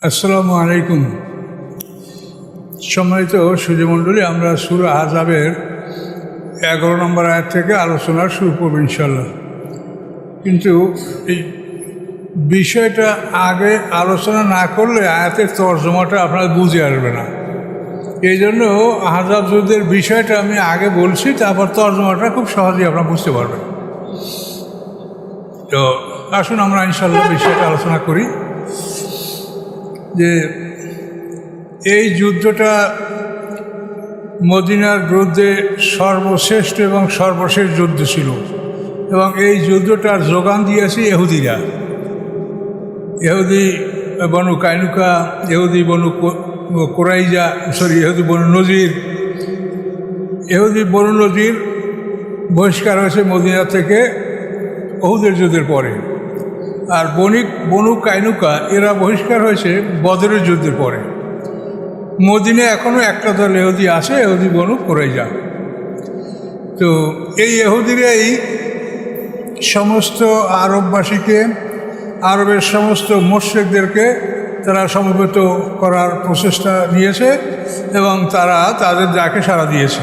আসসালামু আলাইকুম। সম্মানিত সুধীমণ্ডলী, আমরা সূরা আহজাবের 11 নম্বর আয়াত থেকে আলোচনা শুরু করব ইনশাল্লাহ। কিন্তু এই বিষয়টা আগে আলোচনা না করলে আয়াতের তর্জমাটা আপনারা বুঝে আসবে না। এই জন্য আহজাব যুদ্ধের বিষয়টা আমি আগে বলছি, তারপর তর্জমাটা খুব সহজেই আপনারা বুঝতে পারবেন। তো আসুন আমরা ইনশাল্লাহ বিষয়টা আলোচনা করি যে এই যুদ্ধটা মদিনার বিরুদ্ধে সর্বশ্রেষ্ঠ এবং সর্বশেষ যুদ্ধ ছিল, এবং এই যুদ্ধটার যোগান দিয়েছে ইহুদিরা। ইহুদি বনু কাইনুকা, ইহুদি বনু কোরাইজা, ইহুদি বনু নজির। ইহুদি বনু নজির বহিষ্কার হয়েছে মদিনা থেকে উহুদের যুদ্ধের পরে, আর বনু কাইনুকা এরা বহিষ্কার হয়েছে বদরের যুদ্ধের পরে। মদিনায় এখনও একটা দল ইহুদি আছে, ইহুদি বনু কোরাইজা। তো এই ইহুদিরাই সমস্ত আরববাসীকে, আরবের সমস্ত মুশরিকদেরকে তারা সমবেত করার প্রচেষ্টা নিয়েছে এবং তারা তাদের ডাকে সাড়া দিয়েছে।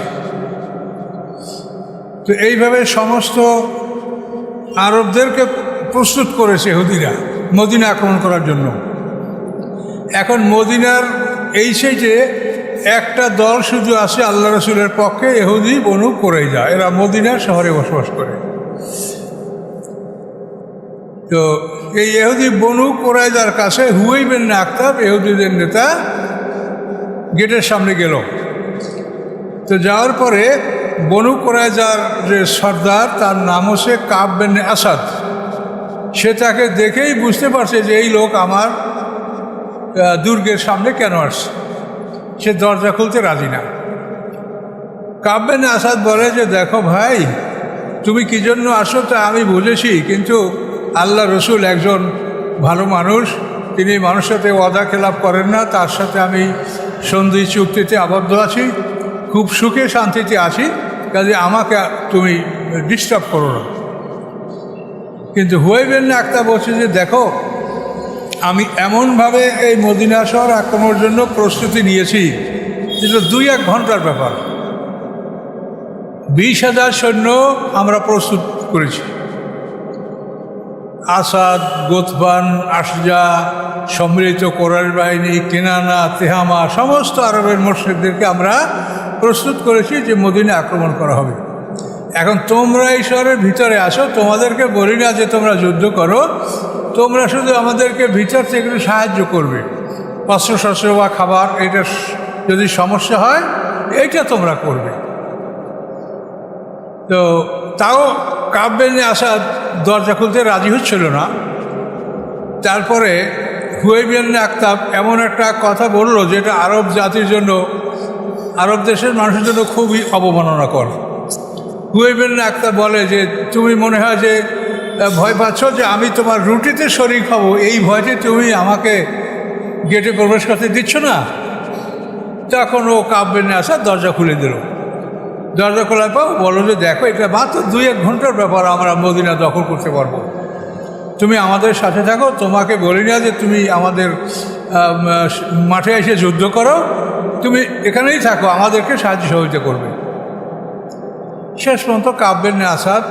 তো এইভাবে সমস্ত আরবদেরকে প্রস্তুত করেছে ইহুদিরা মদিনা আক্রমণ করার জন্য। এখন মদিনার এই সাইডে একটা দল শুধু আছে আল্লাহ রসুলের পক্ষে, ইহুদি বনু কোরাইজা। এরা মদিনা শহরে বসবাস করে। তো এই ইহুদি বনু কোরাইজার কাছে হুয়াই বিন আখতাব, ইহুদিদের নেতা, গেটের সামনে গেল। তো যাওয়ার পরে বনু কোরাইজার যে সর্দার, তার নাম হচ্ছে কাব বিন আসাদ, সে তাকে দেখেই বুঝতে পারছে যে এই লোক আমার দুর্গের সামনে কেন আসছে। সে দরজা খুলতে রাজি না। কাব বিন আসাদ বলে যে, দেখো ভাই, তুমি কী জন্য আসো তা আমি বুঝেছি, কিন্তু আল্লাহ রসুল একজন ভালো মানুষ, তিনি মানুষের সাথে ওয়াদা খেলাপ করেন না, তার সাথে আমি সন্ধি চুক্তিতে আবদ্ধ আছি, খুব সুখে শান্তিতে আছি, কাজে আমাকে তুমি ডিস্টার্ব করো না। কিন্তু হুয়াই বিন আখতাব বলছে যে, দেখো, আমি এমনভাবে এই মদিনা শহর আক্রমণের জন্য প্রস্তুতি নিয়েছি, যেটা 2-1 ঘন্টার ব্যাপার। 20,000 সৈন্য আমরা প্রস্তুত করেছি। আসাদ, গোতবান, আশজা, সম্মিলিত কোরাইশ বাহিনী, কিনানা, তেহামা, সমস্ত আরবের মুশরিকদেরকে আমরা প্রস্তুত করেছি যে মদিনা আক্রমণ করা হবে। এখন তোমরা এই শহরের ভিতরে আসো, তোমাদেরকে বলি না যে তোমরা যুদ্ধ করো, তোমরা শুধু আমাদেরকে ভিতর থেকে একটু সাহায্য করবে, অস্ত্রশস্ত্র বা খাবার, এটা যদি সমস্যা হয় এইটা তোমরা করবে। তো তাও কাব বিন আসাদ দরজা খুলতে রাজি হচ্ছিল না। তারপরে হুয়াই বিন আখতাব এমন একটা কথা বলল যেটা আরব জাতির জন্য, আরব দেশের মানুষের জন্য খুবই অবমাননাকর। হুয়াই বিন আখতাব বলে যে, তুমি মনে হয় যে ভয় পাচ্ছ যে আমি তোমার রুটিতে শরীক হব, এই ভয়তে তুমি আমাকে গেটে প্রবেশ করতে দিচ্ছ না। তখন ও কাব বিন আসাদ দরজা খুলে দিল। দরজা খোলার পর বলো যে, দেখো, এটা মাত্র 2-1 ঘন্টার ব্যাপার, আমরা মদিনা দখল করতে পারবো, তুমি আমাদের সাথে থাকো, তোমাকে বলি না যে তুমি আমাদের মাঠে এসে যুদ্ধ করো, তুমি এখানেই থাকো, আমাদেরকে সাহায্য সহযোগিতা করবে। শেষ পর্যন্ত কাব বিন আসাদ,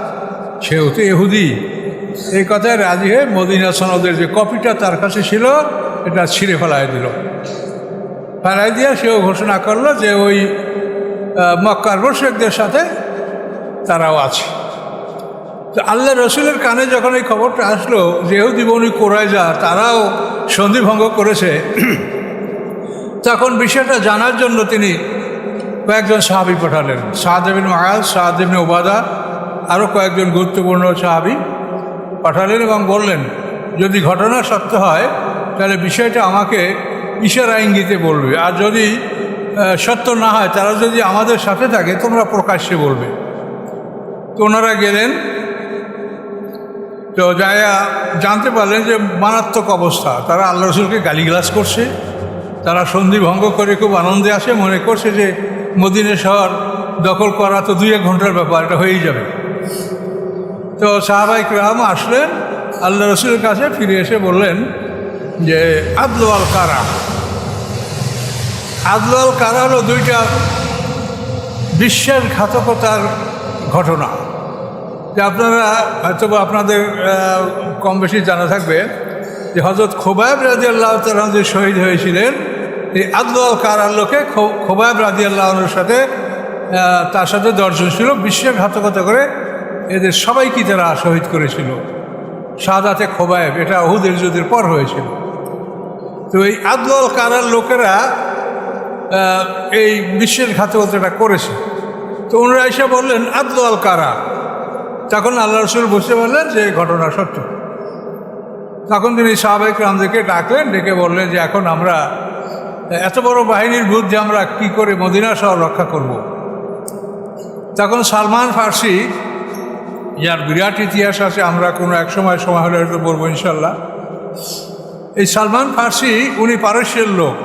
সেও তো ইহুদি, এই কথায় রাজি হয়ে মদিনা সনদের যে কপিটা তার কাছে ছিল এটা ছিঁড়ে ফেলাই দিল। ফেলাই দিয়ে সেও ঘোষণা করলো যে ওই মক্কার মুশরিকদের সাথে তারাও আছে। তো আল্লাহ রসুলের কানে যখন এই খবরটা আসলো যে ইহুদি বনু কোরাইজা তারাও সন্ধিভঙ্গ করেছে, তখন বিষয়টা জানার জন্য তিনি কয়েকজন সাহাবী পাঠালেন। সাদ ইবনে মুআয, সাদ ইবনে উবাদা, আরও কয়েকজন গুরুত্বপূর্ণ সাহাবী পাঠালেন এবং বললেন, যদি ঘটনা সত্য হয় তাহলে বিষয়টা আমাকে ইশারা ইঙ্গিতে বলবে, আর যদি সত্য না হয়, তারা যদি আমাদের সাথে থাকে, তোমরা প্রকাশ্যে বলবে। তো ওনারা গেলেন। তো যায়া জানতে পারলেন যে মারাত্মক অবস্থা, তারা আল্লাহ রসুলকে গালিগালাজ করছে, তারা সন্ধি ভঙ্গ করে খুব আনন্দে আসে, মনে করছে যে মদিনা শহর দখল করা তো 2-1 ঘন্টার ব্যাপার, এটা হয়েই যাবে। তো সাহাবায়ে কেরাম আসলেন, আল্লাহ রসুলের কাছে ফিরে এসে বললেন যে আদল আল কারা। আদল আল কারা হলো দুইটা বিশ্বাসঘাতকতার ঘটনা, যে আপনারা হয়তো আপনাদের কম বেশি জানা থাকবে যে হযরত খোবাইব রাদিয়াল্লাহু তাআলা যে শহীদ হয়েছিলেন, এই আদল আল কারার লোকে খোবাইব রাদিয়াল্লাহু আনহুর সাথে তার সাথে 10 জন ছিল। বিশ্বাসঘাতকতা করে এদের সবাইকে তারা শহীদ করেছিল। শাহাদাতে খোবাইব, এটা উহুদের যুদ্ধের পর হয়েছিল। তো এই আদল আল কারার লোকেরা এই বিশ্বাসঘাতকতাটা করেছে। তো ওনারা এসে বললেন আদল আল কারা। তখন আল্লাহ রাসূল বুঝতে পারলেন যে ঘটনা সত্য। তখন তিনি সাহাবায়ে কেরামদেরকে ডাকলেন, ডেকে বললেন যে এখন আমরা এত বড় বাহিনীর বিরুদ্ধে আমরা কি করে মদিনা শহর রক্ষা করব। তখন সালমান ফার্সি, যার বিরাট ইতিহাস আছে, আমরা কোনো এক সময় হলে একটু বলবো ইনশাল্লাহ। এই সালমান ফার্সি উনি পারস্যের লোক।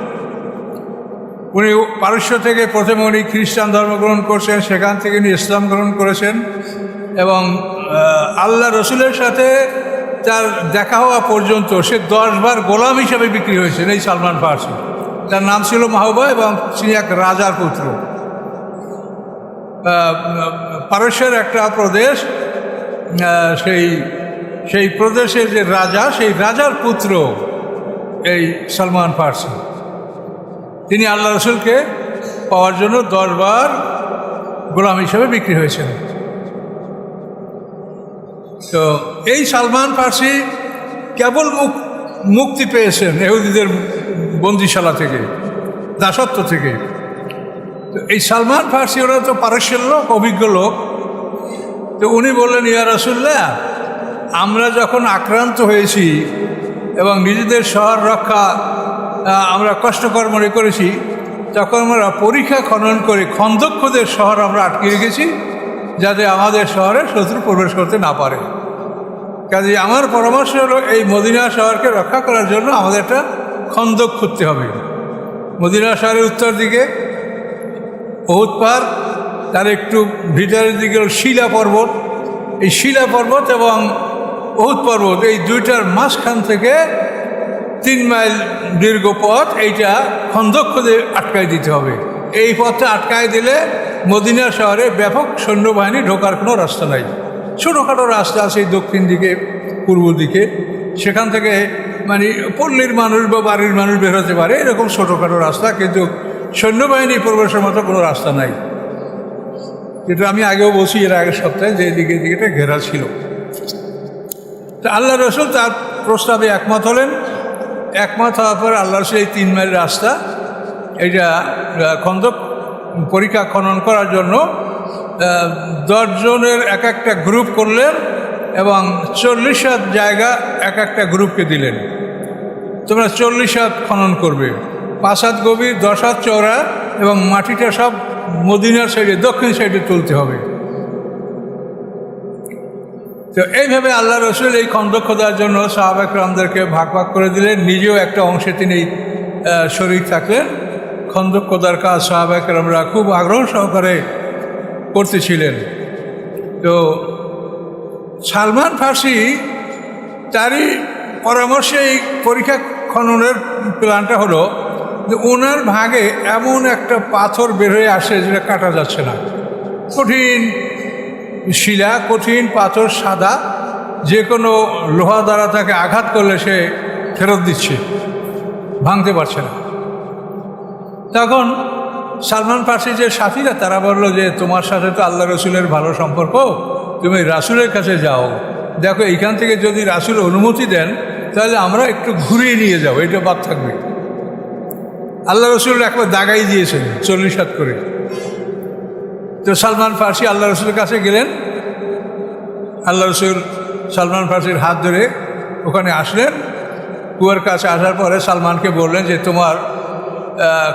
উনি পারস্য থেকে প্রথমে উনি খ্রিস্টান ধর্ম গ্রহণ করছেন, সেখান থেকে উনি ইসলাম গ্রহণ করেছেন এবং আল্লাহ রসুলের সাথে তার দেখা হওয়া পর্যন্ত সে 10 বার গোলাম হিসেবে বিক্রি হয়েছেন। এই সালমান ফার্সি, তার নাম ছিল মাহবুবা এবং তিনি এক রাজার পুত্র। পারস্যের একটা প্রদেশ, সেই প্রদেশের যে রাজা, সেই রাজার পুত্র এই সালমান ফার্সি। তিনি আল্লাহ রসুলকে পাওয়ার জন্য 10 বার গোলাম হিসেবে বিক্রি হয়েছেন। তো এই সালমান ফার্সি কেবল মুক্তি পেয়েছেন ইহুদিদের বন্দিশালা থেকে, দাসত্ব থেকে। তো এই সালমান ফার্সি, ওরা তো পারস্যের লোক, অভিজ্ঞ লোক। তো উনি বললেন, ইয়া রাসূলুল্লাহ, আমরা যখন আক্রান্ত হয়েছি এবং নিজেদের শহর রক্ষা আমরা কষ্টকর মনে করেছি, তখন আমরা পরিখা খনন করে খন্দক খোদের শহর আমরা আটকে রেখেছি, যাতে আমাদের শহরে শত্রু প্রবেশ করতে না পারে। কাজে আমার পরামর্শ হলো, এই মদিনা শহরকে রক্ষা করার জন্য আমাদের একটা খন্দক খুঁড়তে হবে। মদিনা শহরের উত্তর দিকে উহুদ পাহাড়, তার একটু ভিতরের দিকে শিলা পর্বত। এই শিলা পর্বত এবং উহুদ পর্বত, এই দুইটার মাঝখান থেকে 3 মাইল দীর্ঘ পথ, এইটা খন্দক খুঁড়ে আটকায় দিতে হবে। এই পথটা আটকায় দিলে মদিনা শহরে ব্যাপক সৈন্যবাহিনী ঢোকার কোনো রাস্তা নাই। ছোটোখাটো রাস্তা আছে দক্ষিণ দিকে, পূর্ব দিকে, সেখান থেকে মানে পল্লীর মানুষ বা বাড়ির মানুষ বের হতে পারে, এরকম ছোটোখাটো রাস্তা, কিন্তু সৈন্যবাহিনী প্রবেশের মতো কোনো রাস্তা নাই। যেটা আমি আগেও বলছি এর আগের সপ্তাহে, যে দিকে ঘেরা ছিল। তো আল্লাহ রসুল তার প্রস্তাবে একমত হলেন। একমত হওয়ার পর আল্লাহ রসুল এই 3 মাইল রাস্তা, এইটা খন্দক পরিখা খনন করার জন্য 10 জনের এক একটা গ্রুপ করলেন এবং 40 হাত জায়গা এক একটা গ্রুপকে দিলেন। তোমরা 40 হাত খনন করবে, 5 হাত গভীর, 10 হাত চওড়া, এবং মাটিটা সব মদিনার সাইডে, দক্ষিণ সাইডে তুলতে হবে। তো এইভাবে আল্লাহ রসুল এই খন্দক খোদার জন্য সাহাবায়ে কেরামদেরকে ভাগ ভাগ করে দিলেন। নিজেও একটা অংশে তিনি শরীক থাকলেন। খন্দক খোদার কাজ সাহাবায়ে কেরামরা খুব আগ্রহ সহকারে করতেছিলেন। তো সালমান ফার্সি, তারই পরামর্শে এই পরিখা খননের প্ল্যানটা হলো যে ওনার ভাগে এমন একটা পাথর বের হয়ে আসে যেটা কাটা যাচ্ছে না। কঠিন শিলা, কঠিন পাথর, সাদা, যে কোনো লোহা দ্বারা তাকে আঘাত করলে সে ফেরত দিচ্ছে, ভাঙতে পারছে না। তখন সালমান ফার্সি যে সাথীরা, তারা বলল যে তোমার সাথে তো আল্লাহ রসুলের ভালো সম্পর্ক, তুমি রাসূলের কাছে যাও, দেখো এইখান থেকে যদি রাসূল অনুমতি দেন তাহলে আমরা একটু ঘুরিয়ে নিয়ে যাও, এটা বাদ থাকবে। আল্লাহ রসুল একবার দাগাই দিয়েছেন 40 হাত করে। তো সালমান ফার্সি আল্লাহ রসুলের কাছে গেলেন। আল্লাহ রসুল সালমান ফার্সির হাত ধরে ওখানে আসলেন। কুয়ার কাছে আসার পরে সালমানকে বললেন যে তোমার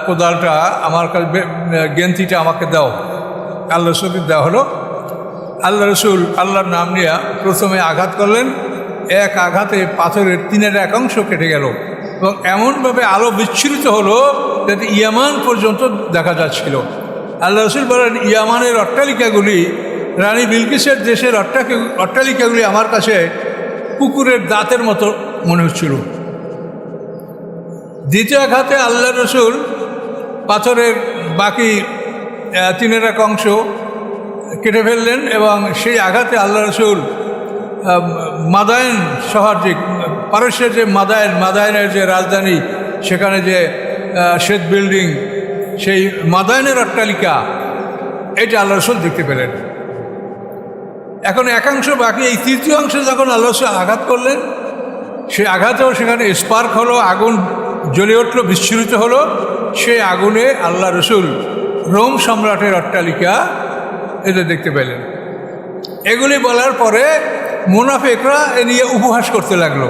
কোদালটা আমার কাছে, গেন্তিটা আমাকে দাও। আল্লাহ রসুলকে দেওয়া হলো। আল্লাহ রসুল আল্লাহর নাম নিয়ে প্রথমে আঘাত করলেন। এক আঘাতে পাথরের 1/3 অংশ কেটে গেল এবং এমনভাবে আলো বিচ্ছুরিত হলো যাতে ইয়ামান পর্যন্ত দেখা যাচ্ছিল। আল্লাহ রসুল বলেন, ইয়ামানের অট্টালিকাগুলি, রানী বিলকিসের দেশের অট্টালিকাগুলি আমার কাছে কুকুরের দাঁতের মতো মনে হচ্ছিল। দ্বিতীয় আঘাতে আল্লাহ রসুল পাথরের বাকি 3 অংশ কেটে ফেললেন এবং সেই আঘাতে আল্লাহ রসুল মাদায়েন শহর, যে পারস্যের যে মাদায়েনের যে রাজধানী, সেখানে যে শ্বেত বিল্ডিং, সেই মাদায়েনের অট্টালিকা, এটা আল্লাহ রসুল দেখতে পেলেন। এখন একাংশ বাকি, এই তৃতীয় অংশে যখন আল্লাহ রসুল আঘাত করলেন, সেই আঘাতেও সেখানে স্পার্ক হলো, আগুন জ্বলে উঠল, বিস্ফোরিত হলো। সেই আগুনে আল্লাহ রসুল রোম সম্রাটের অট্টালিকা এটা দেখতে পেলেন। এগুলি বলার পরে মুনাফিকরা এ নিয়ে উপহাস করতে লাগলো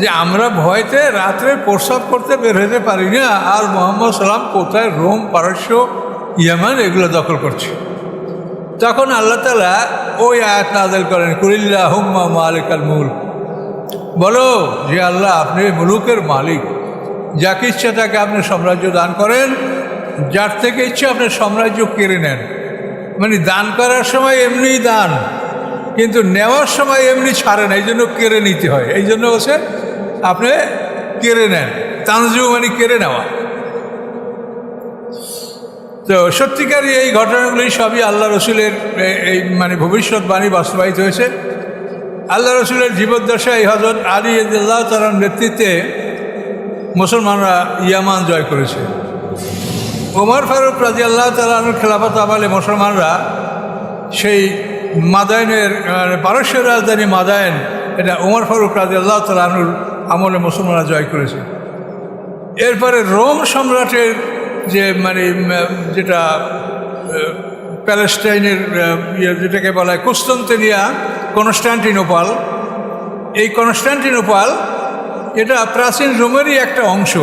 যে আমরা ভয়তে রাত্রে প্রস্রাব করতে বের হতে পারি না, আর মুহাম্মদ সাল্লাম কোথায় রোম, পারস্য, ইয়ামান এগুলো দখল করছে। তখন আল্লাহ তাআলা ওই আয়াত নাযিল করেন, কুলিল্লাহুম্মা মালিকাল মুলক, বলো যে আল্লাহ আপনি মুলুকের মালিক, যাকে ইচ্ছা তাকে আপনি সাম্রাজ্য দান করেন, যার থেকে ইচ্ছা আপনি সাম্রাজ্য কেড়ে নেন। মানে দান করার সময় এমনিই দান, কিন্তু নেওয়ার সময় এমনি ছাড়ে না, এই জন্য কেড়ে নিতে হয়। এই জন্য হচ্ছে আপনি কেড়ে নেন, তানজিউ মানে কেড়ে নেওয়া। তো সত্যিকারই এই ঘটনাগুলি সবই আল্লাহ রসুলের এই মানে ভবিষ্যৎবাণী বাস্তবায়িত হয়েছে। আল্লাহ রসুলের জীবদ্দশায় হযরত আলী রাদিয়াল্লাহু তাআলার নেতৃত্বে মুসলমানরা ইয়ামান জয় করেছে। ওমর ফারুক রাদিয়াল্লাহু তাআলার খেলাফত আমলে মুসলমানরা সেই মাদায়েনের পারস্যের রাজধানী মাদায়েন, এটা ওমর ফারুক রাদিয়াল্লাহু তাআলার আমলে মুসলমানরা জয় করেছে। এরপরে রোম সম্রাটের যে মানে যেটা প্যালেস্টাইনের যেটাকে বলা হয় কনস্টান্টিনোপল, এই কনস্টান্টিনোপল এটা প্রাচীন রোমেরই একটা অংশ।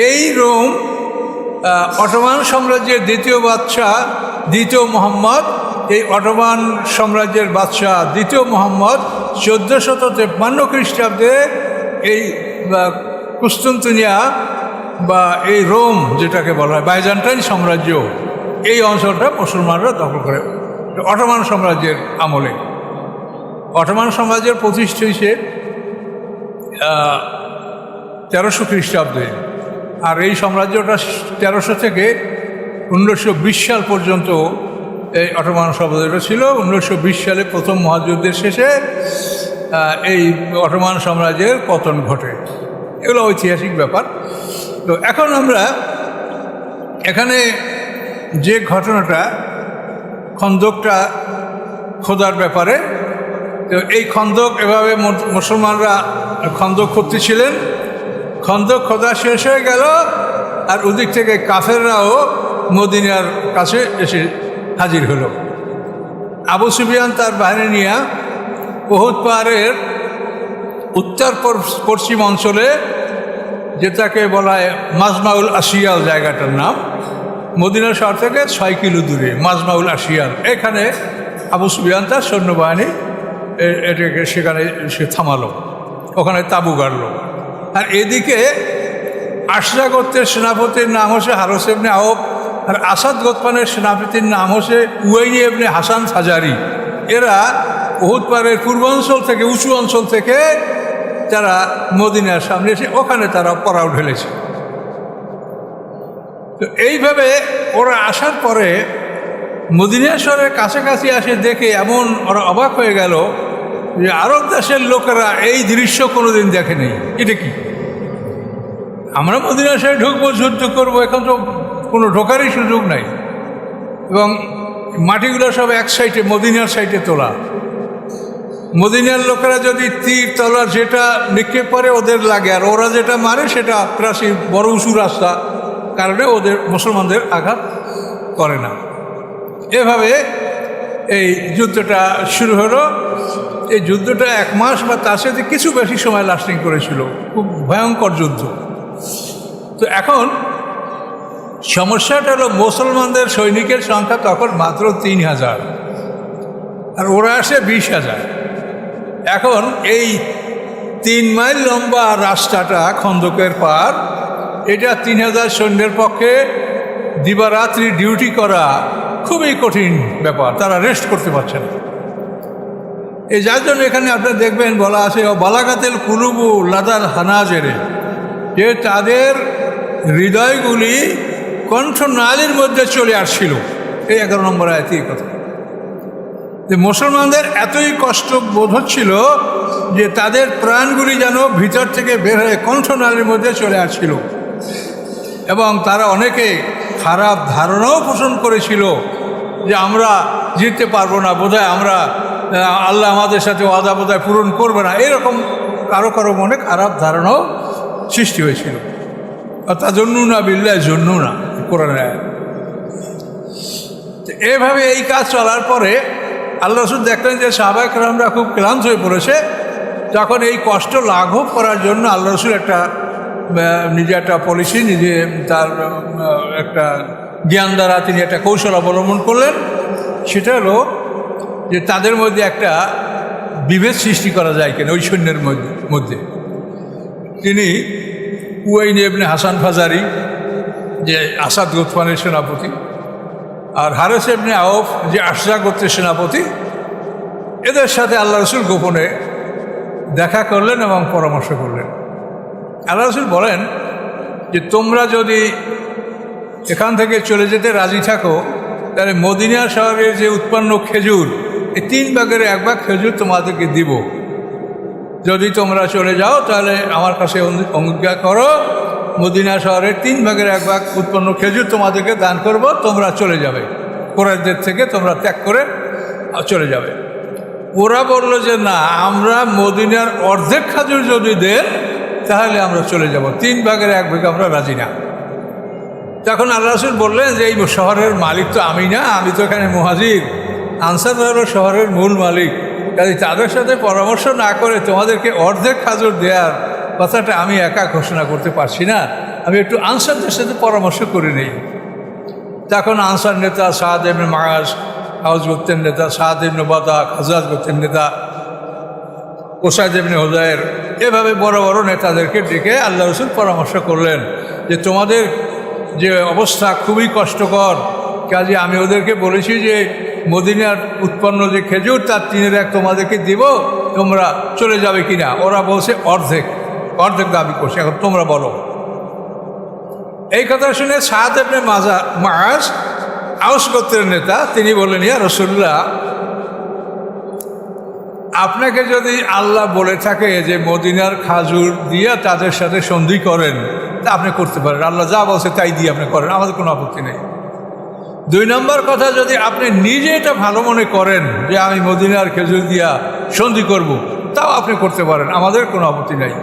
এই রোম অটোমান সাম্রাজ্যের দ্বিতীয় বাদশাহ দ্বিতীয় মোহাম্মদ, এই অটোমান সাম্রাজ্যের বাদশাহ দ্বিতীয় মোহাম্মদ 1453 খ্রিস্টাব্দে এই কুস্তান্তনিয়া বা এই রোম যেটাকে বলা হয় বাইজেন্টাইন সাম্রাজ্য, এই অঞ্চলটা মুসলমানরা দখল করে অটোমান সাম্রাজ্যের আমলে। অটোমান সাম্রাজ্যের প্রতিষ্ঠা হয়েছে 1300 খ্রিস্টাব্দে, আর এই সাম্রাজ্যটা 1300 থেকে 1920 সাল পর্যন্ত এই অটোমান সাম্রাজ্যটা ছিল। 1920 সালে প্রথম মহাযুদ্ধের শেষে এই অটোমান সাম্রাজ্যের পতন ঘটে। এগুলো ঐতিহাসিক ব্যাপার। তো এখন আমরা এখানে যে ঘটনাটা খন্দকটা খোদার ব্যাপারে, তো এই খন্দক এভাবে মুসলমানরা খন্দক খুঁড়তেছিলেন, খন্দক খোদা শেষ হয়ে গেল, আর ওদিক থেকে কাফেররাও মদিনার কাছে এসে হাজির হলো। আবু সুফিয়ান তার বাহিনী নিয়ে উহুদ পাহাড়ের উত্তর পশ্চিম অঞ্চলে, যেটাকে বলা হয় মাজমাউল আশিয়াল, জায়গাটার নাম মদিনা শহর থেকে 6 কিলো দূরে মাজমাউল আশিয়াল, এখানে আবু সুফিয়ান তার সৈন্যবাহিনী এটাকে সেখানে সে থামালো, ওখানে তাঁবু গাড়ল। আর এদিকে আশরা গোত্রের সেনাপতির নাম হচ্ছে হারস ইবনে আওফ, আর আসাদ গোত্রের সেনাপতির নাম হচ্ছে উয়াইনি ইবনে হাসান ফাজারি। এরা উহুদ পাহাড়ের পূর্বাঞ্চল থেকে, উঁচু অঞ্চল থেকে তারা মদিনার সামনে এসে ওখানে তারা পড়াও ঢেলেছে। তো এইভাবে ওরা আসার পরে মদিনা শহরের কাছাকাছি আসে দেখে এমন ওরা অবাক হয়ে গেল যে আরব দেশের লোকেরা এই দৃশ্য কোনোদিন দেখেনি। এটা কি, আমরা মদিনা শহরে ঢুকবো, যুদ্ধ করবো, এখন তো কোনো ঢোকারই সুযোগ নাই, এবং মাটিগুলো সব এক সাইডে মদিনার সাইডে তোলা। মদিনার লোকেরা যদি তীর তলোয়ার যেটা নিক্ষেপ করে ওদের লাগে, আর ওরা যেটা মারে সেটা প্রাচী বড় উঁচু রাস্তা কারণে ওদের মুসলমানদের আঘাত করে না। এভাবে এই যুদ্ধটা শুরু হলো। এই যুদ্ধটা 1 মাস বা তার সাথে কিছু বেশি সময় লাস্টিং করেছিল, খুব ভয়ঙ্কর যুদ্ধ। তো এখন সমস্যাটা হলো মুসলমানদের সৈনিকের সংখ্যা তখন মাত্র 3000, আর ওরা আসে 20,000। এখন এই 3 মাইল লম্বা রাস্তাটা খন্দকের পার, এটা 3000 সৈন্যের পক্ষে দিবারাত্রি ডিউটি করা খুবই কঠিন ব্যাপার, তারা রেস্ট করতে পারছে না। এই যার জন্য এখানে আপনারা দেখবেন বলা আছে বালাগাতেল কুলুবু লাদাল হানাজেরে, যে তাদের হৃদয়গুলি কণ্ঠনালীর মধ্যে চলে আসছিল। এই 11 নম্বর আয়াতের কথা, যে মুসলমানদের এতই কষ্ট বোধ হচ্ছিল যে তাদের প্রাণগুলি যেন ভিতর থেকে বের হয়ে কণ্ঠনালীর মধ্যে চলে আসছিল, এবং তারা অনেকে খারাপ ধারণাও পোষণ করেছিল যে আমরা জিততে পারবো না, বোধহয় আমরা আল্লাহ আমাদের সাথে ওয়াদা বোধহয় পূরণ করবে না, এরকম কারো কারো মনে খারাপ ধারণাও সৃষ্টি হয়েছিল। অর্থাৎ জন্য না বিল্লাহ জন্য না কোরআনের আয়াত। এভাবে এই কাজ চলার পরে আল্লাহ রাসূল দেখলেন যে সাহাবায়ে কেরামরা খুব ক্লান্ত হয়ে পড়েছে। তখন এই কষ্ট লাঘব করার জন্য আল্লাহ রাসূল নিজে একটা পলিসি, নিজে তার একটা জ্ঞান দ্বারা তিনি একটা কৌশল অবলম্বন করলেন। সেটা হলো যে তাদের মধ্যে একটা বিভেদ সৃষ্টি করা যায় কিনা ওই সৈন্যের মধ্যে। তিনি উয়াইন ইবনে হাসান ফাজারি, যে আসাদ গোত্রের সেনাপতি, আর হারেস ইবনে আওফ, যে আশজা গোত্রের সেনাপতি, এদের সাথে আল্লাহ রাসূল গোপনে দেখা করলেন এবং পরামর্শ করলেন। আল্লাহ রাসূল বলেন যে তোমরা যদি এখান থেকে চলে যেতে রাজি থাকো, তাহলে মদিনা শহরের যে উৎপন্ন খেজুর, এই 3 ভাগের 1 ভাগ খেজুর তোমাদেরকে দিব। যদি তোমরা চলে যাও তাহলে আমার কাছে অঙ্গীকার করো, মদিনা শহরের 3 ভাগের 1 ভাগ উৎপন্ন খেজুর তোমাদেরকে দান করব, তোমরা চলে যাবে, কুরাইশদের থেকে তোমরা ত্যাগ করে চলে যাবে। ওরা বলল যে না, আমরা মদিনার অর্ধেক খেজুর যদি দেন তাহলে আমরা চলে যাব, 3 ভাগের 1 ভাগ আমরা রাজি না। তখন আল্লাহ রাসূল বললেন যে এই শহরের মালিক তো আমি না, আমি তো এখানে মুহাজির, আনসার হলো শহরের মূল মালিক, কাজে তাদের সাথে পরামর্শ না করে তোমাদেরকে অর্ধেক খেজুর দেওয়ার কথাটা আমি একা ঘোষণা করতে পারছি না, আমি একটু আনসারদের সাথে পরামর্শ করে নেই। তখন আনসার নেতা সাদ ইবনে মুআজ, আওস গোত্রের নেতা সাদ ইবনে উবাদা, খাজরাজ গোত্রের নেতা উসাইদ ইবনে হুযাইর, এভাবে বড় বড় নেতাদেরকে ডেকে আল্লাহ রাসূল পরামর্শ করলেন যে তোমাদের যে অবস্থা খুবই কষ্টকর, কাজে আমি ওদেরকে বলেছি যে মদিনার উৎপন্ন যে খেজুর তার 3-এর 1 তোমাদেরকে দিব, তোমরা চলে যাবে কিনা। ওরা বলছে অর্ধেক দাবি করছে, এখন তোমরা বলো। এই কথা শুনে সাদ ইবনে মুআজ, আওস গোত্রের নেতা, তিনি বললেন ইয়া রাসূলুল্লাহ, আপনাকে যদি আল্লাহ বলে থাকে যে মদিনার খাজুর দিয়ে তাদের সাথে সন্ধি করেন, তা আপনি করতে পারেন, আল্লাহ যা বলছে তাই দিয়ে আপনি করেন, আমাদের কোনো আপত্তি নেই। 2 নম্বর কথা, যদি আপনি নিজে এটা ভালো মনে করেন যে আমি মদিনার খেজুর দিয়া সন্ধি করব, তাও আপনি করতে পারেন, আমাদের কোনো আপত্তি নেই।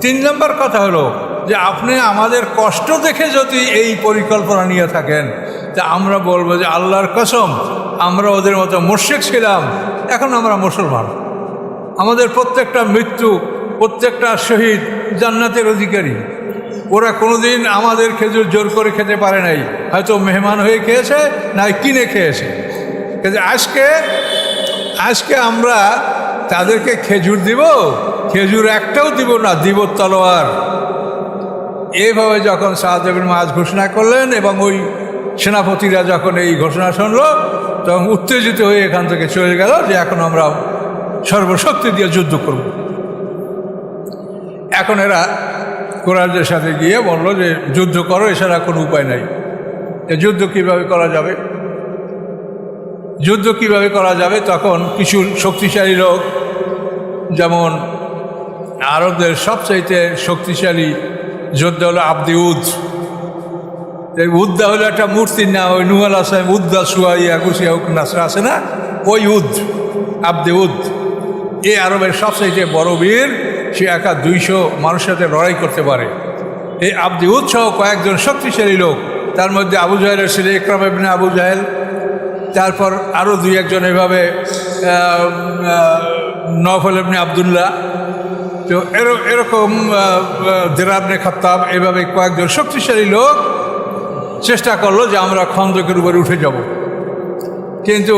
3 নম্বর কথা হলো যে আপনি আমাদের কষ্ট দেখে যদি এই পরিকল্পনা নিয়ে থাকেন, তা আমরা বলবো যে আল্লাহর কসম, আমরা ওদের মতো মুশরিক ছিলাম, এখন আমরা মুসলমান। আমাদের প্রত্যেকটা মৃত্যু, প্রত্যেকটা শহীদ জান্নাতের অধিকারী। ওরা কোনোদিন আমাদের খেজুর জোর করে খেতে পারে নাই, হয়তো মেহমান হয়ে খেয়েছে, না কিনে খেয়েছে। কিন্তু আজকে আমরা তাদেরকে খেজুর দিব, খেজুর একটাও দিব না, দিব তলোয়ার। এইভাবে যখন সাদ ইবনে মুআজ ঘোষণা করলেন এবং ওই সেনাপতিরা যখন এই ঘোষণা শুনল, তখন উত্তেজিত হয়ে এখান থেকে চলে গেল যে এখন আমরা সর্বশক্তি দিয়ে যুদ্ধ করব। এখন এরা কুরাইশদের সাথে গিয়ে বলল যে যুদ্ধ করো, এছাড়া কোনো উপায় নাই। যুদ্ধ কিভাবে করা যাবে? তখন কিছু শক্তিশালী লোক, যেমন আরবদের সবচাইতে শক্তিশালী যোদ্ধা হলো আব্দে উদ। উদ্দা হলো একটা মূর্তির নাম, ওই নূহ আলাইহিস সালাম উদ্দা সুয়াইয়া গুছিয়া নাসরা আছে না, ওই আব্দে উদ। এই আরবের সবচাইতে বড় বীর, সে একা 200 মানুষের সাথে লড়াই করতে পারে। এই আব্দে উদ সহ কয়েকজন শক্তিশালী লোক, তার মধ্যে আবু জাহেলের ছেলে ইকরাম ইবনে আবু জাহেল, তারপর আরও 2-1 এভাবে নওফল ইবনে আবদুল্লাহ, তো এরকম দিরার ইবনে খাত্তাব, এভাবে কয়েকজন শক্তিশালী লোক চেষ্টা করলো যে আমরা খন্দকের উপরে উঠে যাব। কিন্তু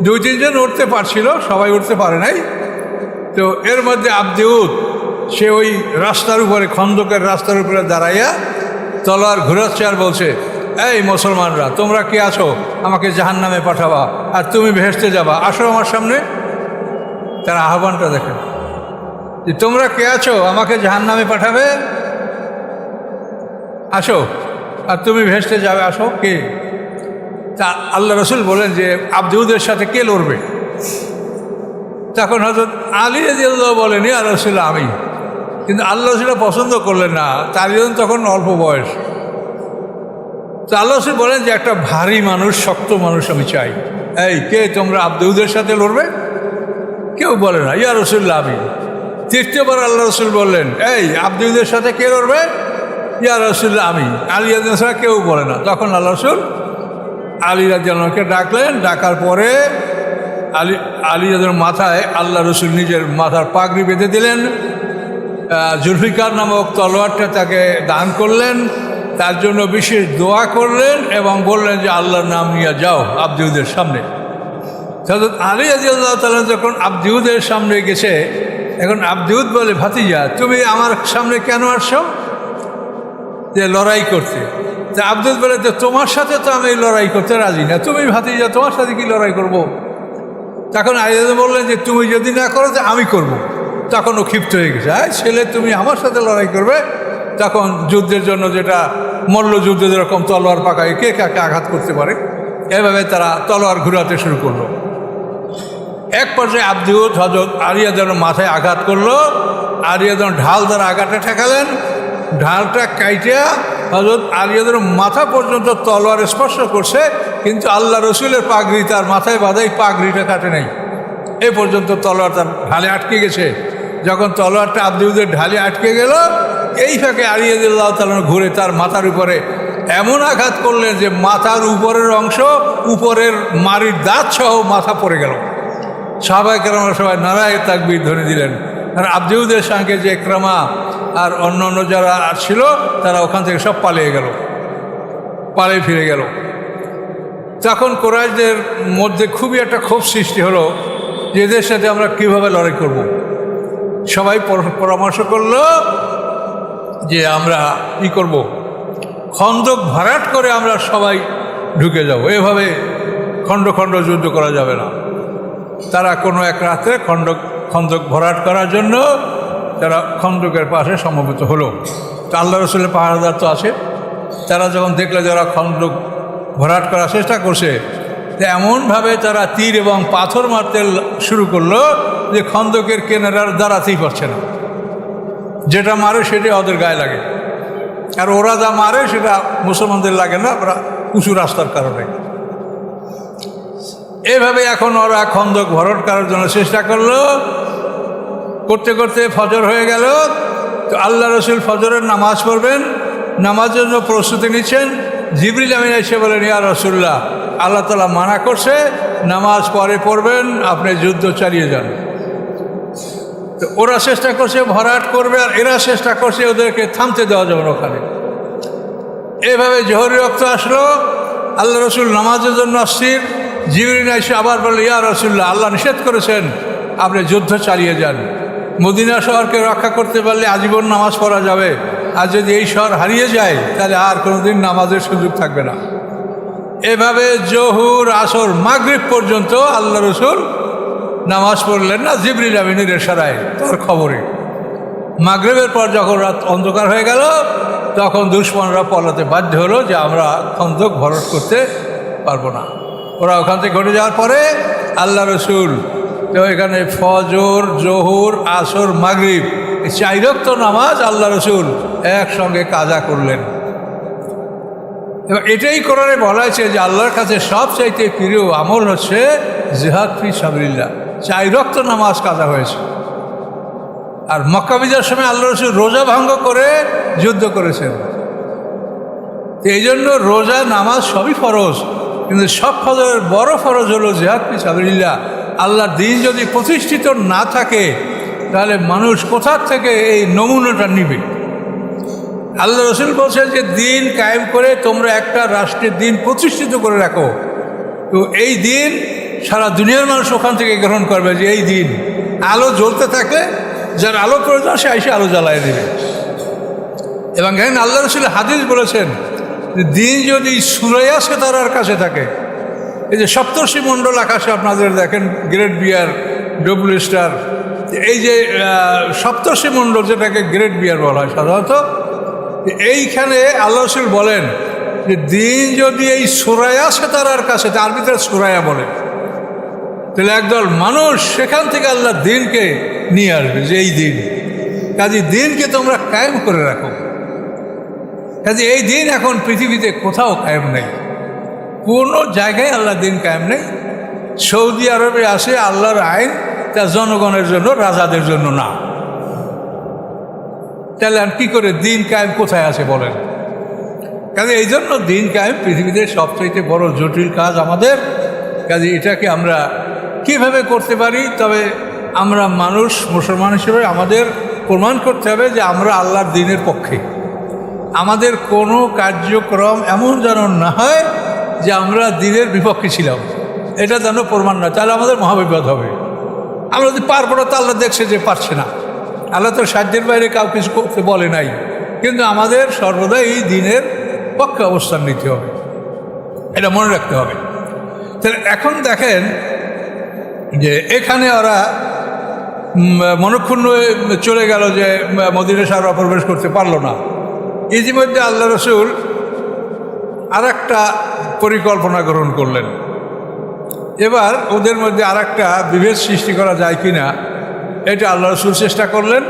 2-3 জন উঠতে পারছিল, সবাই উঠতে পারে নাই। তো এর মধ্যে আব্দে উদ, সে ওই রাস্তার উপরে, খন্দকের রাস্তার উপরে দাঁড়াইয়া তলোয়ার ঘুরাচ্ছে আর বলছে, এই মুসলমানরা, তোমরা কে আছো? আমাকে জাহান্নামে পাঠাবা আর তুমি বেহেশতে যাবা, আসো আমার সামনে। তার আহ্বানটা দেখেন যে তোমরা কে আছো, আমাকে জাহান্নামে পাঠাবে আসো, আর তুমি ভেসতে যাবে, আসো। কে? তা আল্লাহ রসুল বলেন যে আব্দুদের সাথে কে লড়বে? তখন হযরত আলী রাদিয়াল্লাহু বলেন, ইয়া রাসূলুল্লাহ, আমি। কিন্তু আল্লাহ রসুলটা পছন্দ করলেন না, তার জন্য তখন অল্প বয়স। তো আল্লাহ রসুল বলেন যে একটা ভারী মানুষ, শক্ত মানুষ আমি চাই। এই কে তোমরা আব্দুদের সাথে লড়বে? কেউ বলে না, ইয়া রাসূলুল্লাহ, আমি। তৃতীয়বার আল্লাহ রসুল বললেন, এই আব্দুদের সাথে কে লড়বে? ইয়া রাসূলুল্লাহ, আমি। আলী রাদিয়াল্লাহু ছাড়া কেউ বলে না। তখন আল্লাহ রসুল আলী রাদিয়াল্লাহুকে ডাকলেন। ডাকার পরে আলী রাদিয়াল্লাহুর মাথায় আল্লাহ রসুল নিজের মাথার পাগড়ি বেঁধে দিলেন, জুলফিকার নামক তলোয়ারটা তাকে দান করলেন, তার জন্য বিশেষ দোয়া করলেন এবং বললেন যে আল্লাহর নাম নিয়ে যাও আব্দুদের সামনে। হযরত আলী রাদিয়াল্লাহু তাআলা যখন আব্দুদের সামনে গেছে, এখন আব্দুদ বলে, ভাতিজা তুমি আমার সামনে কেন আসছো? যে লড়াই করতে। তা আব্দুল বলে, যে তোমার সাথে তো আমি লড়াই করতে রাজি না, তুমি ভাতিজা, তোমার সাথে কি লড়াই করব? তখন আলী বললেন যে তুমি যদি না করো তো আমি করব। তখন ও ক্ষিপ্ত হয়ে গেছে, ছেলে তুমি আমার সাথে লড়াই করবে? তখন যুদ্ধের জন্য, যেটা মল্লযুদ্ধ যেরকম তলোয়ার পাকায়, কে কাকে আঘাত করতে পারে, এভাবে তারা তলোয়ার ঘুরাতে শুরু করলো। এক পর্যায়ে আব্দুদ হযরত আলী রাদিয়াল্লাহুর মাথায় আঘাত করলো। আলী রাদিয়াল্লাহু ঢাল দ্বারা আঘাতটা ঠেকালেন। ঢালটা কাইটিয়া হযরত আলী রাদিয়াল্লাহুর মাথা পর্যন্ত তলোয়ার স্পর্শ করছে, কিন্তু আল্লাহ রসুলের পাগড়ি তার মাথায় বাঁধাই, পাগড়িটা কাটে নাই। এ পর্যন্ত তলোয়ার তার ঢালে আটকে গেছে। যখন তলোয়ারটা আব্দুদের ঢালে আটকে গেল, এই ফাঁকে আলী রাদিয়াল্লাহু তাআলা ঘুরে তার মাথার উপরে এমন আঘাত করলেন যে মাথার উপরের অংশ, উপরের মাড়ির দাঁত সহ মাথা পড়ে গেল। সাহাবায়ে কেরামরা সবাই নারায়ে তাকবীর ধ্বনি দিলেন। আর আব্দুদের সঙ্গে যে ইকরামা আর অন্য যারা ছিল, তারা ওখান থেকে সব পালিয়ে ফিরে গেল। তখন কুরাইশদের মধ্যে খুবই একটা ক্ষোভ সৃষ্টি হলো যে এদের সাথে আমরা কীভাবে লড়াই করব। সবাই পরামর্শ করলো যে আমরা কি করব, খন্দক ভরাট করে আমরা সবাই ঢুকে যাব, এভাবে খণ্ড খণ্ড যুদ্ধ করা যাবে না। তারা কোনো এক রাত্রে খন্দক ভরাট করার জন্য তারা খন্দকের পাশে সমবেত হলো। তো আল্লাহ রসুলের পাহারাদার তো আছে, তারা যখন দেখলে যারা খন্দক ভরাট করার চেষ্টা করছে, এমনভাবে তারা তীর এবং পাথর মারতে শুরু করলো যে খন্দকের কিনারার দাঁড়াতেই পারছে না। যেটা মারে সেটা ওদের গায়ে লাগে, আর ওরা যা মারে সেটা মুসলমানদের লাগে না, ওরা উঁচু রাস্তার কারণে। এভাবে এখন ওরা খন্দক ভরাট করার জন্য চেষ্টা করলো। করতে করতে ফজর হয়ে গেল। তো আল্লাহ রসুল ফজরের নামাজ পড়বেন, নামাজের জন্য প্রস্তুতি নিচ্ছেন। জিবরিল আমিন এসে বলেন, ইয়া রাসূলুল্লাহ, আল্লাহ তাআলা মানা করছে, নামাজ পরে পড়বেন, আপনি যুদ্ধ চালিয়ে যান। তো ওরা চেষ্টা করছে ভরাট করবে, আর এরা চেষ্টা করছে ওদেরকে থামতে দেওয়া যাবে না ওখানে। এভাবে জোহরের ওয়াক্ত আসলো, আল্লাহ রসুল নামাজের জন্য আসছেন। জিবরিল এসে আবার বলল, ইয়া রাসূলুল্লাহ, আল্লাহ নিষেধ করেছেন, আপনি যুদ্ধ চালিয়ে যান। মদিনা শহরকে রক্ষা করতে পারলে আজীবন নামাজ পড়া যাবে, আর যদি এই শহর হারিয়ে যায় তাহলে আর কোনোদিন নামাজের সুযোগ থাকবে না। এভাবে জোহর, আসর, মাগরিব পর্যন্ত আল্লাহ রসুল নামাজ পড়লেন না, জিবরিল আমিনের ইশারায়, তার খবরে। মাগরিবের পর যখন রাত অন্ধকার হয়ে গেল, তখন দুশমনরা পলাতে বাধ্য হলো যে আমরা খন্দক ভরাট করতে পারবো না। ওরা ওখান থেকে ঘটে যাওয়ার পরে আল্লাহ রসুল তো এখানে ফজর, জোহর, আসর, মাগরিব, এই 4 ওয়াক্ত নামাজ আল্লাহ রসুল একসঙ্গে কাজা করলেন। এবং এটাই কোরআনে বলা হয়েছে যে আল্লাহর কাছে সবচাইতে প্রিয় আমল হচ্ছে জিহাদ ফি সাবিলিল্লাহ। 4 ওয়াক্ত নামাজ কাজা হয়েছে। আর মক্কা বিজয়ের সময় আল্লাহ রসুল রোজা ভঙ্গ করে যুদ্ধ করেছেন। এই জন্য রোজা, নামাজ সবই ফরজ, কিন্তু সব ফরজের বড় ফরজ হলো জিহাদ ফি সাবিলিল্লাহ। আল্লাহর দিন যদি প্রতিষ্ঠিত না থাকে তাহলে মানুষ কোথার থেকে এই নমুনাটা নিবে? আল্লাহ রসুল বলছেন যে দিন কায়েম করে তোমরা একটা রাষ্ট্রের দিন প্রতিষ্ঠিত করে রাখো, তো এই দিন সারা দুনিয়ার মানুষ ওখান থেকে গ্রহণ করবে। যে এই দিন আলো জ্বলতে থাকে, যার আলো প্রয়োজন সে এসে আলো জ্বালায় দেবে। এবং এখানে আল্লাহ রসুল হাদিস বলেছেন যে দিন যদি সুরাইয়া সিতারার কাছে থাকে, এই যে সপ্তর্ষি মণ্ডল আকাশে আপনাদের দেখেন, গ্রেট বিয়ার, ডবল স্টার, এই যে সপ্তর্ষি মণ্ডল যেটাকে গ্রেট বিয়ার বলা হয় সাধারণত, এইখানে আল্লাহ রসুল বলেন যে দিন যদি এই সুরায়া সেতারার কাছে, তার ভিতরে সুরায়া বলে, তাহলে একদল মানুষ সেখান থেকে আল্লাহ দিনকে নিয়ে আসবে, যে এই দিন। কাজে দিনকে তোমরা কায়েম করে রাখো। কাজে এই দিন এখন পৃথিবীতে কোথাও কায়েম নেই, কোনো জায়গায় আল্লাহ দিন কায়েম নেই। সৌদি আরবে আসে আল্লাহর আইন, তা জনগণের জন্য, রাজাদের জন্য না। তাহলে আর কী করে দিন কায়েম কোথায় আছে বলেন? কাজে এই জন্য দিন কায়েম পৃথিবীতে সবচেয়ে বড় জটিল কাজ আমাদের। কাজে এটাকে আমরা কিভাবে করতে পারি? তবে আমরা মানুষ, মুসলমান হিসেবে আমাদের প্রমাণ করতে হবে যে আমরা আল্লাহর দিনের পক্ষে। আমাদের কোনো কার্যক্রম এমন যেন না হয় যে আমরা দিনের বিপক্ষে ছিলাম, এটা যেন প্রমাণ না, তাহলে আমাদের মহাবিপদ হবে। আমরা যদি পারবো না, তো আল্লাহ দেখছে যে পারছে না। আল্লাহ তো সাধ্যের বাইরে কাউ কিছু করতে বলে নাই, কিন্তু আমাদের সর্বদা এই দিনের পক্ষে অবস্থান নিতে হবে, এটা মনে রাখতে হবে। তাহলে এখন দেখেন যে এখানে ওরা মনক্ষুণ্ণ চলে গেল যে মদিনা শহরে প্রবেশ করতে পারলো না। ইতিমধ্যে আল্লাহ রসুল আর একটা পরিকল্পনা গ্রহণ করলেন। এবার ওদের মধ্যে আর একটা বিভেদ সৃষ্টি করা যায় কি না, এটা আল্লাহ রসুল চেষ্টা করলেন।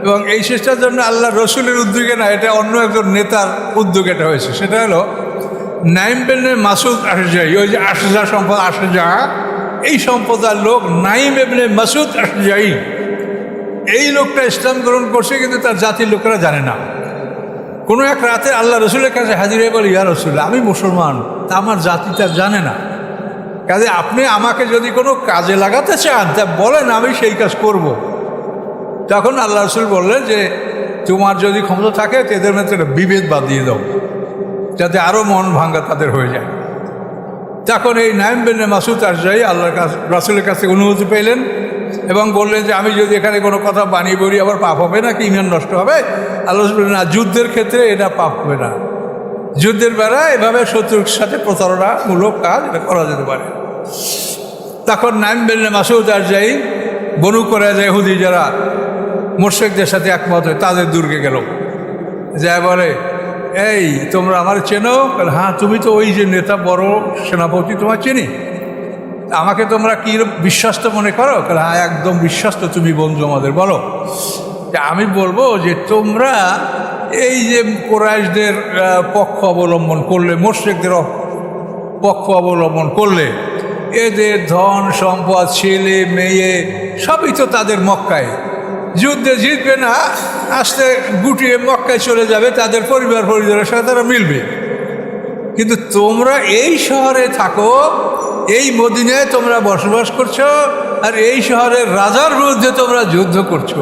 এবং এই চেষ্টার জন্য আল্লাহ রসুলের উদ্যোগে না, এটা অন্য একজন নেতার উদ্যোগে এটা হয়েছে। সেটা হলো নাইম ইবনে মাসুদ আশজাই, ওই যে আশজা সম্পদ, আশজা এই সম্প্রদায়ের লোক নাইম ইবনে মাসুদ আশজাই, এই লোকটা ইসলাম গ্রহণ করছে, কিন্তু তার জাতির লোকেরা জানে না। কোনো এক রাতে আল্লাহ রসুলের কাছে হাজির হয়ে বলে, ইয়া রসুল্লাহ, আমি মুসলমান, তা আমার জাতিটা জানে না। কাজে আপনি আমাকে যদি কোনো কাজে লাগাতে চান তা বলেন, আমি সেই কাজ করব। তখন আল্লাহ রসুল বললেন যে তোমার যদি ক্ষমতা থাকে তাদের মধ্যে একটা বিভেদ বাঁধিয়ে দাও, যাতে আরও মন ভাঙ্গা তাদের হয়ে যায়। তখন এই নাইম ইবনে মাসুদ আশজাই আল্লাহর কাছে, রাসূলের কাছে অনুমতি পেলেন এবং বললেন যে আমি যদি এখানে কোনো কথা বানিয়ে বলি আবার পাপ হবে না, কি ইমান নষ্ট হবে? আল্লাহ রসুল বললেন না, যুদ্ধের ক্ষেত্রে এটা পাপ হবে না। যুদ্ধের বেলা এভাবে শত্রুর সাথে প্রতারণামূলক কাজ এটা করা যেতে পারে। তখন নাইম ইবনে মাসুদ আশজাই বনু কুরাইজা ইহুদি যারা মুশরিকদের সাথে একমত হয় তাদের দুর্গে গেল, যা বলে, এই তোমরা আমার চেনো? হ্যাঁ, তুমি তো ওই যে নেতা, বড় সেনাপতি, তোমার চিনি। আমাকে তোমরা কি বিশ্বস্ত মনে করো? হ্যাঁ, একদম বিশ্বস্ত, তুমি বন্ধু আমাদের। বলো। আমি বলবো যে তোমরা এই যে কুরাইশদের পক্ষ অবলম্বন করলে, মুশরিকদের পক্ষ অবলম্বন করলে, এদের ধন সম্পদ, ছেলে মেয়ে সবই তো তাদের মক্কায়, যুদ্ধে জিতবে না, আসতে গুটিয়ে মক্কায় চলে যাবে, তাদের পরিবার পরিজনের সাথে তারা মিলবে। কিন্তু তোমরা এই শহরে থাকো, এই মদিনায় তোমরা বসবাস করছো, আর এই শহরের রাজার বিরুদ্ধে তোমরা যুদ্ধ করছো।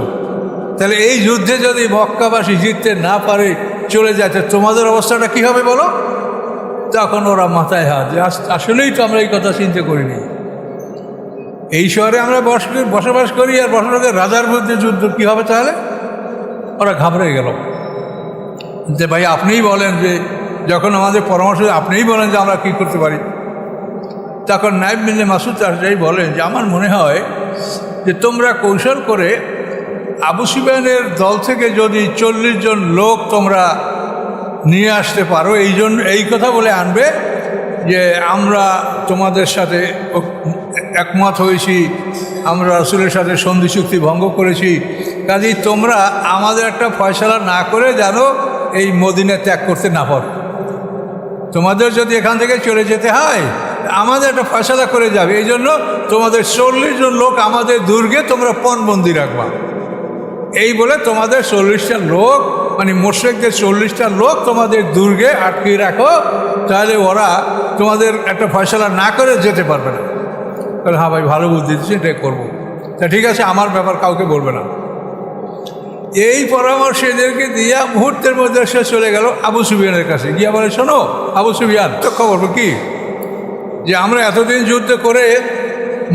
তাহলে এই যুদ্ধে যদি মক্কাবাসী জিততে না পারে, চলে যায়, তোমাদের অবস্থাটা কী হবে বলো? তখন ওরা মাথায় হাত, যে আসলেই তো আমরা এই কথা চিন্তা করিনি। এই শহরে আমরা বসবাস করি, আর বসবাসের রাজার বিরুদ্ধে যুদ্ধ কী হবে? তাহলে ওরা ঘাবড়ে গেল যে ভাই আপনিই বলেন, যে যখন আমাদের পরামর্শ আপনিই বলেন যে আমরা কী করতে পারি। তখন নাইম ইবনে মাসুদ আশজাই বলেন যে আমার মনে হয় যে তোমরা কৌশল করে আবু সুফিয়ানের দল থেকে যদি 40 জন লোক তোমরা নিয়ে আসতে পারো, এই কথা বলে আনবে যে আমরা তোমাদের সাথে একমত হয়েছি, আমরা রাসূলের সাথে সন্ধি চুক্তি ভঙ্গ করেছি, কাজেই তোমরা আমাদের একটা ফয়সালা না করে যেন এই মদিনা ত্যাগ করতে না পারো। তোমাদের যদি এখান থেকে চলে যেতে হয়, আমাদের একটা ফয়সালা করে যাবে, এই জন্য তোমাদের 40 জন লোক আমাদের দুর্গে তোমরা পণবন্দি রাখবা। এই বলে তোমাদের 40টা লোক, মানে মুশরিকদের 40টা লোক তোমাদের দুর্গে আটকে রাখো, তাহলে ওরা তোমাদের একটা ফয়সালা না করে যেতে পারবে না। তাহলে হ্যাঁ ভাই, ভালো বুদ্ধি দিচ্ছি, এটাই করবো। তা ঠিক আছে, আমার ব্যাপার কাউকে বলবে না। এই পরামর্শ এদেরকে দিয়া মুহূর্তের মধ্যে সে চলে গেল আবু সুফিয়ানের কাছে, গিয়া বলে, শোনো আবু সুফিয়ান, তো খবর কি যে আমরা এতদিন যুদ্ধ করে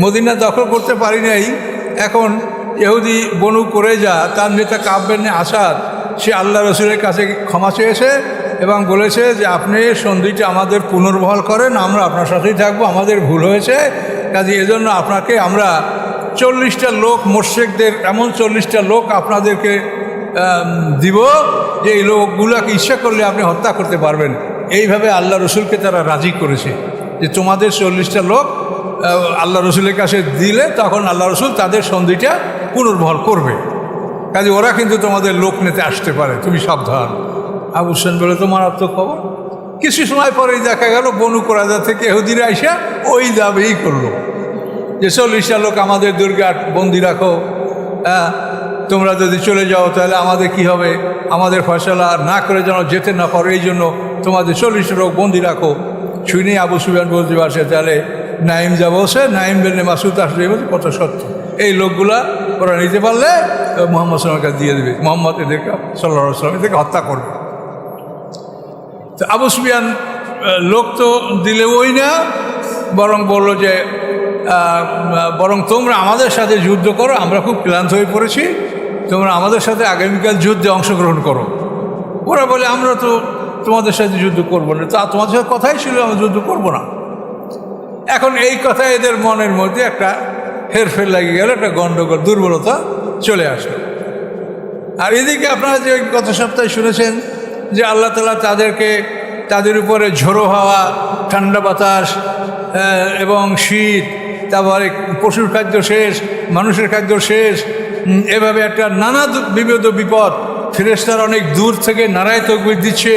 মদিনা দখল করতে পারি নাই, এখন ইহুদি বনু কুরাইজা তার নেতা কাব ইবনে আসাদ সে আল্লাহ রসুলের কাছে ক্ষমা চেয়েছে এবং বলেছে যে আপনি সন্ধিটা আমাদের পুনর্বহাল করেন, আমরা আপনার সাথেই থাকবো, আমাদের ভুল হয়েছে, কাজে এজন্য আপনাকে আমরা 40টা লোক, মুশরিকদের এমন 40টা লোক আপনাদেরকে দিব যে এই লোকগুলোকে ইচ্ছা করলে আপনি হত্যা করতে পারবেন। এইভাবে আল্লাহ রসুলকে তারা রাজি করেছে যে তোমাদের 40টা লোক আল্লাহ রসুলের কাছে দিলে তখন আল্লাহ রসুল তাদের সন্ধিটা পুনর্বহাল করবে, কাজে ওরা কিন্তু তোমাদের লোক নিতে আসতে পারে, তুমি সাবধান। আবু সুফিয়ান বলে তো মারাত্মক খবর। কিছু সময় পরেই দেখা গেল বনু কুরাইজা থেকে ইহুদিরা আইসা ওই দাবিই করলো যে 40টা লোক আমাদের দুর্গে বন্দি রাখো, হ্যাঁ তোমরা যদি চলে যাও তাহলে আমাদের কি হবে, আমাদের ফয়সালা না করে যেন যেতে না পারো, এই জন্য তোমাদের 40টা লোক বন্দি রাখো। শুনে আবু সুফিয়ান বলতে পারছে তাহলে নাইম যা বলছে, নাইম বেনে মাসুদ আসলে কত সত্য, এই লোকগুলা ওরা নিতে পারলে মোহাম্মদ সাল্লামের কাছে দিয়ে দেবে, মোহাম্মদ এদেরকে সাল্লাল্লাহু আলাইহি ওয়াসাল্লাম এদেরকে হত্যা করবে। তো আবু সুফিয়ান লোক তো দিলে ওই না, বরং বলল যে বরং তোমরা আমাদের সাথে যুদ্ধ করো, আমরা খুব ক্লান্ত হয়ে পড়েছি, তোমরা আমাদের সাথে আগামীকাল যুদ্ধে অংশগ্রহণ করো। ওরা বলে আমরা তো তোমাদের সাথে যুদ্ধ করবো না, তা তোমাদের সাথে কথাই ছিল আমরা যুদ্ধ করবো না। এখন এই কথা এদের মনের মধ্যে একটা হেরফের লাগে গেল, একটা গণ্ডগোল, দুর্বলতা চলে আসলো। আর এদিকে আপনারা যে গত সপ্তাহে শুনেছেন যে আল্লাহ তাআলা তাদের উপরে ঝোড়ো হাওয়া, ঠান্ডা বাতাস এবং শীত, তারপরে পশুর খাদ্য শেষ, মানুষের খাদ্য শেষ, এভাবে একটা নানা বিপদ, ফেরেশতারা অনেক দূর থেকে নারায়ে তাকবীর দিচ্ছে,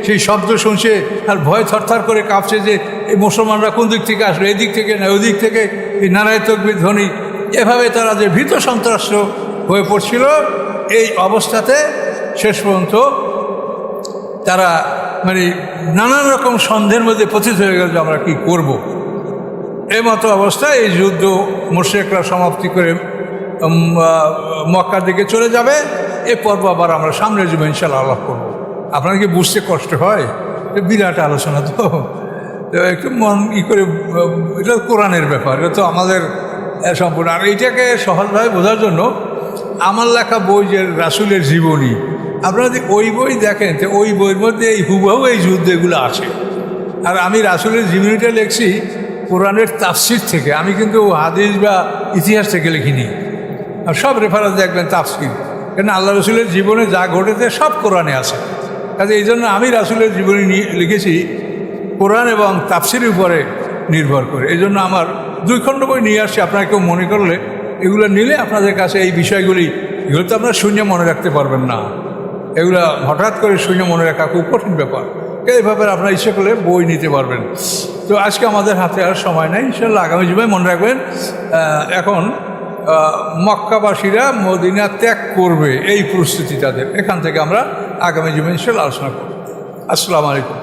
সেই শব্দ শুনছে আর ভয় থরথর করে কাঁপছে যে এই মুসলমানরা কোন দিক থেকে আসলো, এদিক থেকে না ওদিক থেকে, এই নারায়ে তাকবীর ধ্বনি, এভাবে তারা যে ভীত সন্ত্রস্ত হয়ে পড়ছিল। এই অবস্থাতে শেষ পর্যন্ত তারা মানে নানান রকম সন্দেহের মধ্যে পতিত হয়ে গেল যে আমরা কী করব। এই মতো অবস্থায় এই যুদ্ধ মুশরিকরা সমাপ্তি করে মক্কার দিকে চলে যাবে। এ পর্ব আবার আমরা সামনে যাবো ইনশাআল্লাহ আলাপ করবো। আপনার কি বুঝতে কষ্ট হয়? বিরাট আলোচনা তো একটু মন করে, এটা কোরআনের ব্যাপার, এটা তো আমাদের সম্পূর্ণ। আর এইটাকে সহজভাবে বোঝার জন্য আমার লেখা বই যে রাসূলের জীবনী, আপনারা যদি ওই বই দেখেন তো ওই বইয়ের মধ্যে এই হুবহু এই যুদ্ধ এগুলো আছে। আর আমি রাসূলের জীবনীটা লিখছি কোরআনের তাফসীর থেকে, আমি কিন্তু হাদিস বা ইতিহাস থেকে লিখিনি। আর সব রেফারেন্স দেখবেন তাফসীর, কেন আল্লাহ রসুলের জীবনে যা ঘটেছে সব কোরআনে আছে। কাজে এই জন্য আমি রাসূলের জীবনী লিখেছি কোরআন এবং তাফসীরের উপরে নির্ভর করে। এই জন্য আমার 2 খণ্ড বই নিয়ে আসছি। আপনারা কেউ মনে করলে এগুলো নিলে আপনাদের কাছে এই বিষয়গুলি, এগুলো তো আপনারা শূন্য মনে রাখতে পারবেন না, এগুলো হঠাৎ করে শূন্য মনে রাখা খুব কঠিন ব্যাপার। এইভাবে আপনারা ইচ্ছে করলে বই নিতে পারবেন। তো আজকে আমাদের হাতে আর সময় নেই, ইনশাআল্লাহ আগামী জুমায় মনে রাখবেন এখন মক্কাবাসীরা মদিনা ত্যাগ করবে, এই প্রস্তুতি তাদের। এখান থেকে আমরা আগামী জুমায় ইনশাআল্লাহ আলোচনা করব। আসসালামু আলাইকুম।